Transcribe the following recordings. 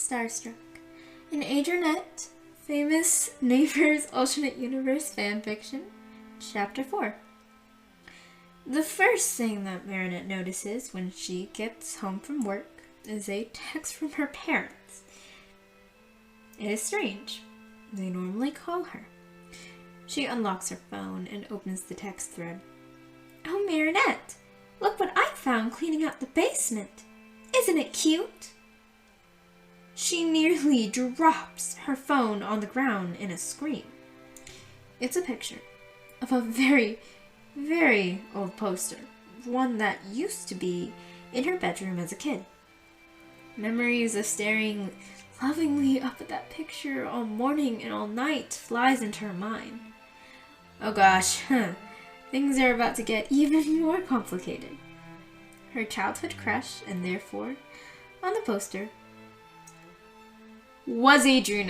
Starstruck, an Adrienette, famous Neighbors alternate universe fanfiction, Chapter 4. The first thing that Marinette notices when she gets home from work is a text from her parents. It is strange. They normally call her. She unlocks her phone and opens the text thread. "Oh, Marinette, look what I found cleaning out the basement. Isn't it cute?" She nearly drops her phone on the ground in a scream. It's a picture of a very, very old poster, one that used to be in her bedroom as a kid. Memories of staring lovingly up at that picture all morning and all night flies into her mind. Oh gosh, things are about to get even more complicated. Her childhood crush, and therefore, on the poster, was Adrien.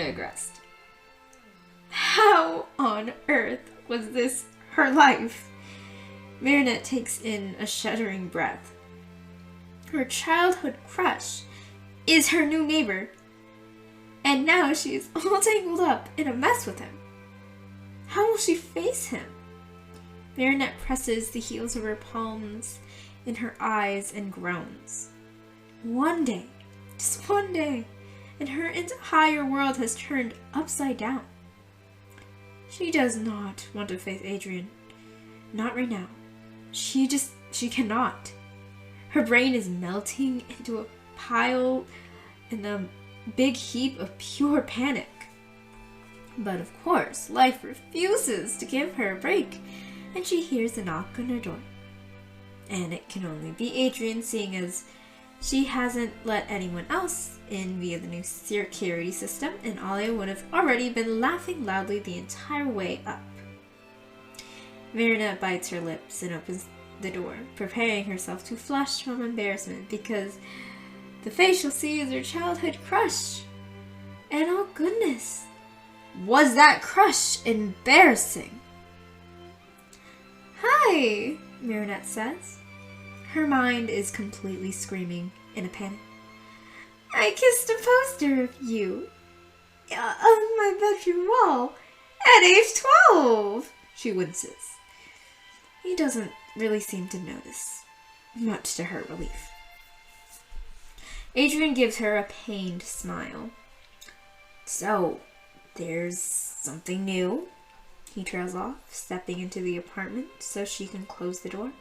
How on earth was this her life? Marinette takes in a shuddering breath. Her childhood crush is her new neighbor, and now she is all tangled up in a mess with him. How will she face him? Marinette presses the heels of her palms in her eyes and groans. One day, just one day, and her entire world has turned upside down. She does not want to face Adrien. Not right now. She cannot. Her brain is melting into a pile in a big heap of pure panic. But of course, life refuses to give her a break, and she hears a knock on her door. And it can only be Adrien, seeing as she hasn't let anyone else in via the new security system, and Alia would have already been laughing loudly the entire way up. Marinette bites her lips and opens the door, preparing herself to flush from embarrassment because the face she'll see is her childhood crush. And oh goodness, was that crush embarrassing? "Hi," Marinette says. Her mind is completely screaming in a panic. "I kissed a poster of you on my bedroom wall at age 12, she winces. He doesn't really seem to notice, much to her relief. Adrien gives her a pained smile. "So, there's something new?" He trails off, stepping into the apartment so she can close the door.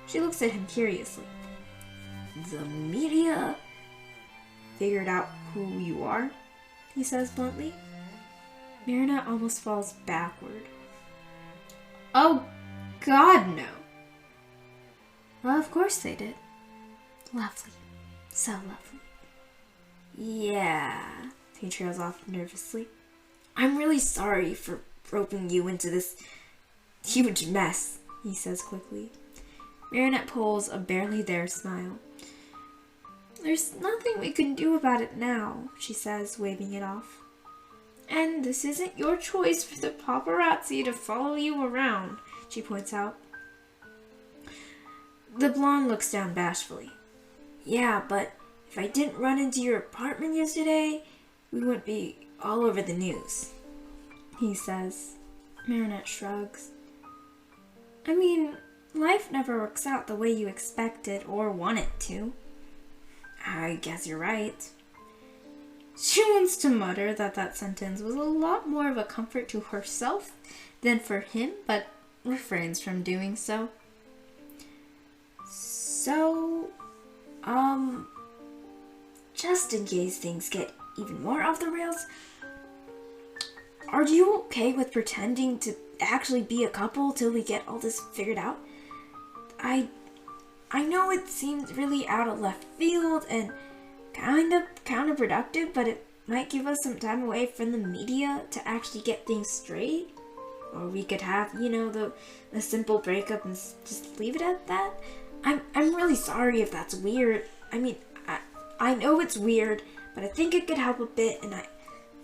She looks at him curiously. "The media figured out who you are?" he says bluntly. Marinette almost falls backward. "Oh, God, no." "Well, of course they did. Lovely. So lovely." "Yeah," he trails off nervously. "I'm really sorry for roping you into this huge mess," he says quickly. Marinette pulls a barely there smile. "There's nothing we can do about it now," she says, waving it off. "And this isn't your choice for the paparazzi to follow you around," she points out. The blonde looks down bashfully. "Yeah, but if I didn't run into your apartment yesterday, we wouldn't be all over the news," he says. Marinette shrugs. "I mean, life never works out the way you expect it or want it to." "I guess you're right." She wants to mutter that sentence was a lot more of a comfort to herself than for him, but refrains from doing so. "So, just in case things get even more off the rails, are you okay with pretending to actually be a couple till we get all this figured out? I know it seems really out of left field and kind of counterproductive, but it might give us some time away from the media to actually get things straight. Or we could have, the simple breakup and just leave it at that. I'm really sorry if that's weird. I mean, I know it's weird, but I think it could help a bit, and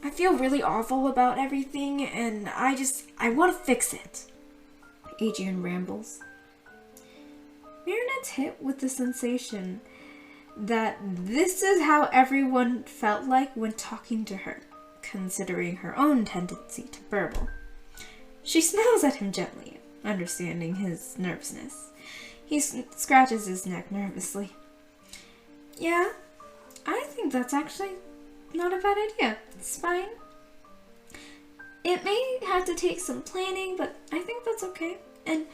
I feel really awful about everything, and I want to fix it," Adrien rambles. Marinette's hit with the sensation that this is how everyone felt like when talking to her, considering her own tendency to burble. She smiles at him gently, understanding his nervousness. He scratches his neck nervously. Yeah, I think that's actually not a bad idea. It's fine. It may have to take some planning, but I think that's okay. And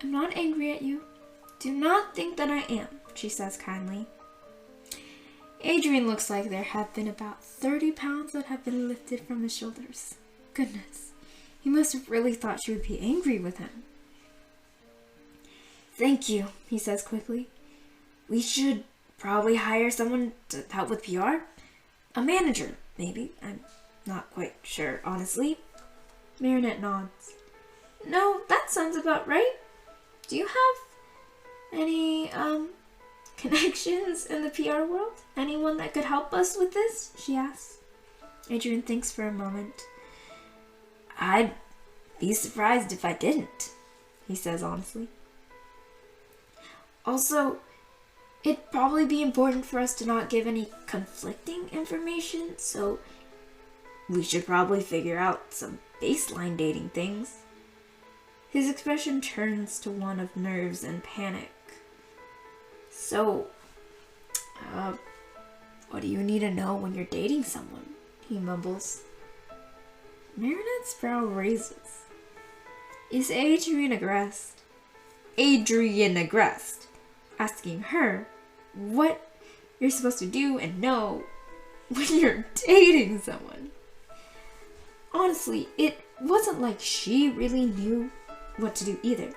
I'm not angry at you. Do not think that I am, she says kindly. Adrien looks like there have been about 30 pounds that have been lifted from his shoulders. Goodness, he must have really thought she would be angry with him. Thank you, he says quickly. We should probably hire someone to help with PR. A manager, maybe. I'm not quite sure, honestly. Marinette nods. No, that sounds about right. Do you have any, connections in the PR world? Anyone that could help us with this? She asks. Adrien thinks for a moment. I'd be surprised if I didn't, he says honestly. Also, it'd probably be important for us to not give any conflicting information, so we should probably figure out some baseline dating things. His expression turns to one of nerves and panic. So, what do you need to know when you're dating someone? He mumbles. Marinette's brow raises. Is Adrien aggressed? Asking her what you're supposed to do and know when you're dating someone. Honestly, it wasn't like she really knew what to do either.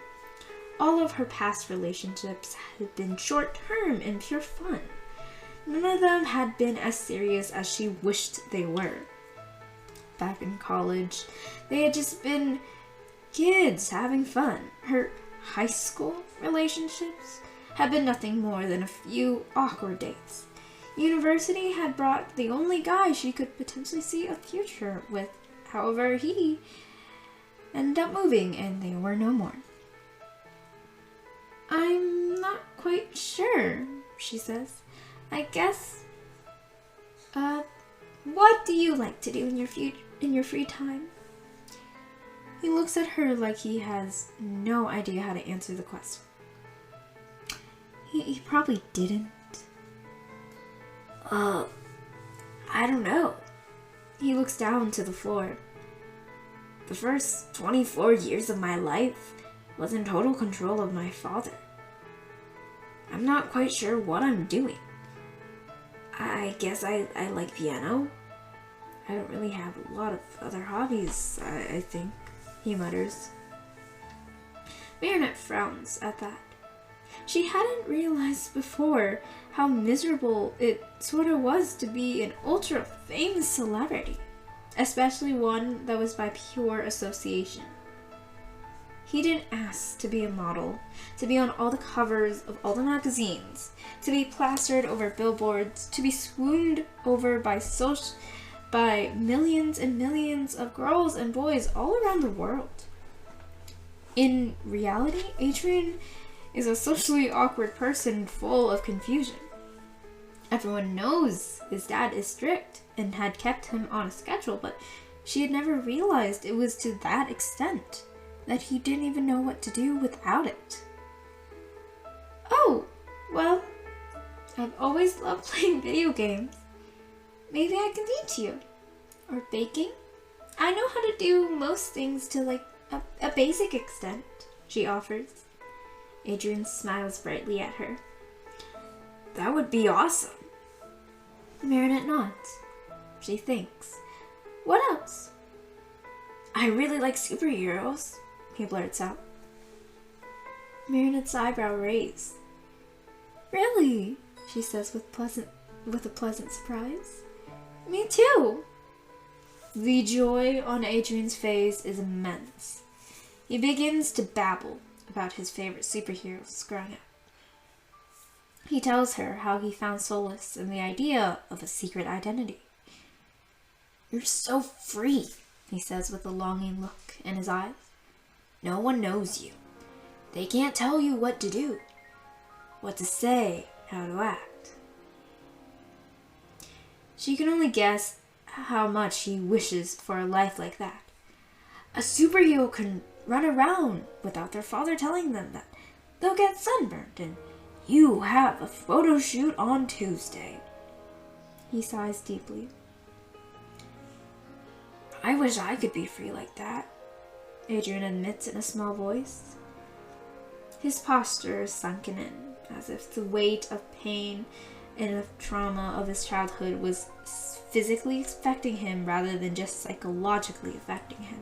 All of her past relationships had been short-term and pure fun. None of them had been as serious as she wished they were. Back in college, they had just been kids having fun. Her high school relationships had been nothing more than a few awkward dates. University had brought the only guy she could potentially see a future with. However, he ended up moving and they were no more. I'm not quite sure, she says. I guess, what do you like to do in your free time? He looks at her like he has no idea how to answer the question. He probably didn't. I don't know. He looks down to the floor. The first 24 years of my life was in total control of my father. I'm not quite sure what I'm doing. I guess I like piano. I don't really have a lot of other hobbies, I think, he mutters. Marinette frowns at that. She hadn't realized before how miserable it sort of was to be an ultra-famous celebrity, especially one that was by pure association. He didn't ask to be a model, to be on all the covers of all the magazines, to be plastered over billboards, to be swooned over by millions and millions of girls and boys all around the world. In reality, Adrien is a socially awkward person full of confusion. Everyone knows his dad is strict and had kept him on a schedule, but she had never realized it was to that extent, that he didn't even know what to do without it. Oh, well, I've always loved playing video games. Maybe I can teach you. Or baking. I know how to do most things to like a basic extent, she offers. Adrien smiles brightly at her. That would be awesome. Marinette nods. She thinks. What else? I really like superheroes, he blurts out. Marinette's eyebrow raised. Really? She says with a pleasant surprise. Me too. The joy on Adrien's face is immense. He begins to babble about his favorite superheroes growing up. He tells her how he found solace in the idea of a secret identity. You're so free, he says with a longing look in his eyes. No one knows you. They can't tell you what to do, what to say, how to act. She can only guess how much he wishes for a life like that. A superhero can run around without their father telling them that they'll get sunburned, and you have a photo shoot on Tuesday. He sighs deeply. I wish I could be free like that, Adrien admits in a small voice. His posture is sunken in, as if the weight of pain and of trauma of his childhood was physically affecting him rather than just psychologically affecting him.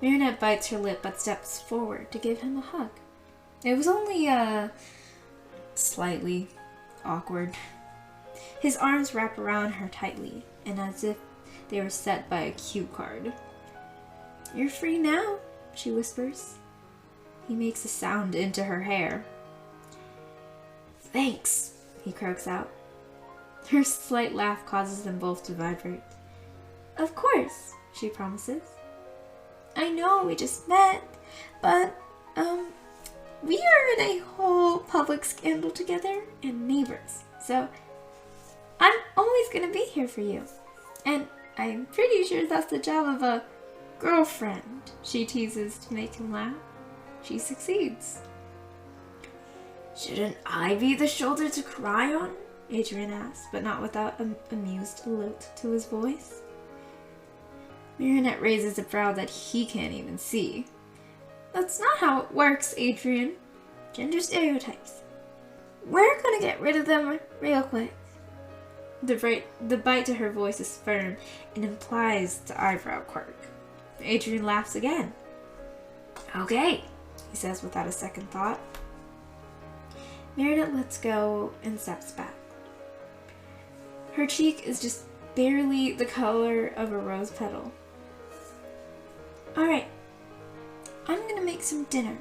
Marinette bites her lip but steps forward to give him a hug. It was only, slightly awkward. His arms wrap around her tightly, and as if they were set by a cue card. You're free now, she whispers. He makes a sound into her hair. Thanks, he croaks out. Her slight laugh causes them both to vibrate. Of course, she promises. I know we just met, but, we are in a whole public scandal together and neighbors, so I'm always gonna be here for you. And I'm pretty sure that's the job of a girlfriend, she teases to make him laugh. She succeeds. Shouldn't I be the shoulder to cry on? Adrien asks, but not without an amused lilt to his voice. Marinette raises a brow that he can't even see. That's not how it works, Adrien. Gender stereotypes. We're gonna get rid of them real quick. The bite to her voice is firm and implies the eyebrow quirk. Adrien laughs again. Okay, he says without a second thought. Marinette lets go and steps back. Her cheek is just barely the color of a rose petal. Alright, I'm gonna make some dinner.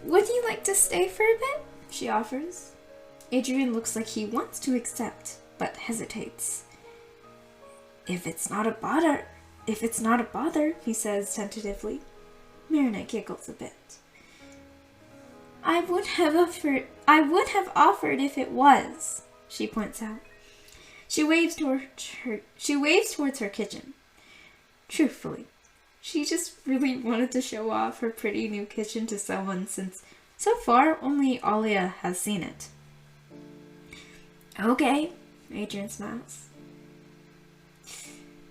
Would you like to stay for a bit? She offers. Adrien looks like he wants to accept, but hesitates. If it's not a bother, he says tentatively. Marinette giggles a bit. I would have offered if it was, she points out. She waves towards her kitchen. Truthfully, she just really wanted to show off her pretty new kitchen to someone since so far only Alia has seen it. Okay, Adrien smiles.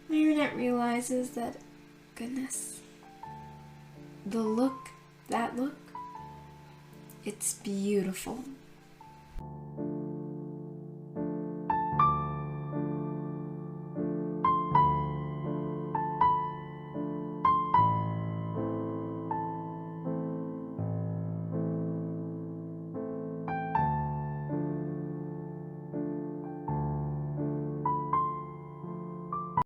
Marinette realizes that, goodness, that look, it's beautiful.